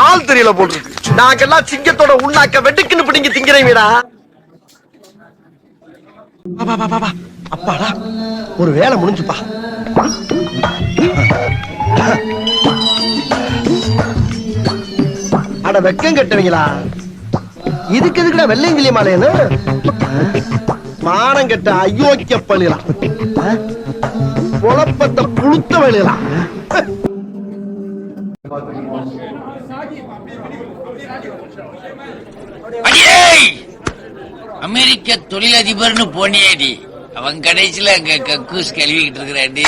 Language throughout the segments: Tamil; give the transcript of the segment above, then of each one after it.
ஆள் தெரியல போட்டுருக்கு. நாங்கெல்லாம் சிங்கத்தோட உண்ணாக்க வெட்டுக்குன்னு பிடிங்க திங்கிறீங்கடா. அப்பாடா ஒரு வேலை முடிஞ்சுப்பா. அட வெக்கம் கட்டுவீங்களா? இதுக்கு எதுக்குடா வெள்ளையங்கிலி மாலைன்னு மானம் கட்ட அயோக்கிய பள்ளிலாம் குழப்பத்தை புழுத்த வழியலாம். அமெரிக்க தொழிலதிபர்னு போனியாடி அவன் கடைசியில அங்க கக்கூஸ் கழுவிக்கிட்டு இருக்கிறாண்டி.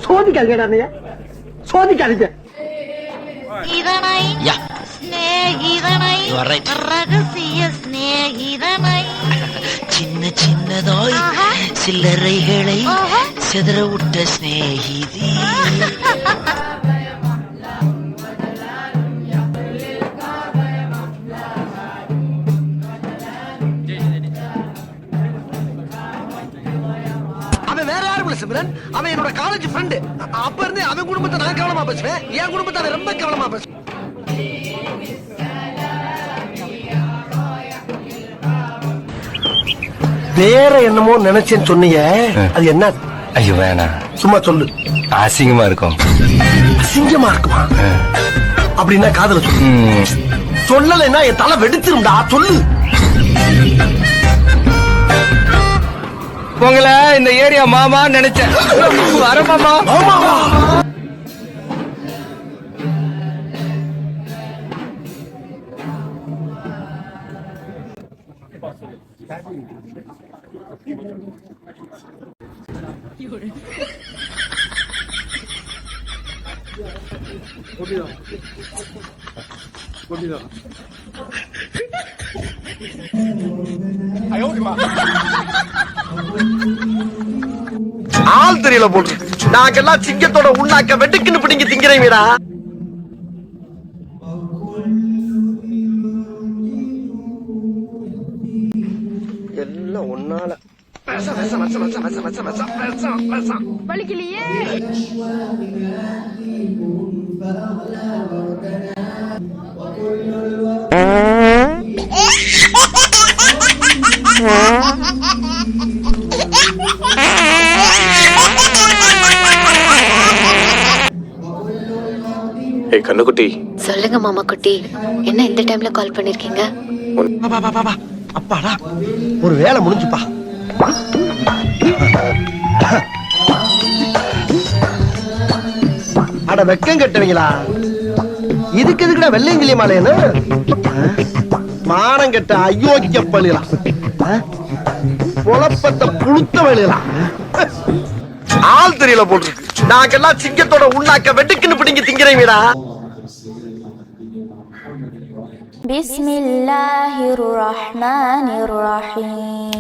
சோதிக்காதீங்க சோதிக்காதீங்க. சின்ன சின்னதாய் சில்லறைகளை செதற விட்ட ஸ்நேகிதி. அவன் வேற யாரும் இல்ல சிம்ரன், அவன் என்னோட காலேஜ் ஃப்ரெண்டு. அப்ப இருந்து அவன் குடும்பத்தை நான் கவனமா பேசுவேன், என் குடும்பத்தை அவன் ரொம்ப கவனமா பேசுவேன். வேற என்னமோ நினைச்சேன்னு சொன்னீங்க, அது என்ன? ஐயோ வேணாம், சும்மா சொல்லு. அசிங்கமா இருக்கும். அசிங்கமா இருக்குமா? அப்படின்னா காதல சொல்லு. சொல்லலைன்னா என் தலை வெடிச்சிரும்டா, சொல்லு. உங்களை இந்த ஏரியா மாமா நினைச்சேன். வர மாமா. ஆள் தெரியல போட்டுருக்கு. நாங்கெல்லாம் சிங்கத்தோட உண்ணாக்க வெட்டுக்குன்னு பிடிங்க திங்கிறீங்கடா. எல்லாம் ஒன்னால வலிக்கலையே. கண்ணுக்குட்டி. சொல்லுங்க மாமா குட்டி, என்ன இந்த டைம்ல கால் பண்ணிருக்கீங்க? அப்பாடா ஒரு வேலை முடிஞ்சுப்பா. அட வெக்கம் கட்டுவீங்களா? இதுக்கு எதுக்குடா வெள்ளையங்கிலி மாலைன்னு மானம் கட்ட அயோக்கிய பள்ளிலாம் குழப்பத்தை புழுத்த வழியலாம். ஆள் தெரியல போட்டுருக்கு. நாங்கெல்லாம் சிங்கத்தோட உண்ணாக்க வெட்டுக்குன்னு பிடிங்க திங்கிறீங்கடா. பிஸ்மில்லாஹிர் ரஹ்மானிர் ரஹீம்.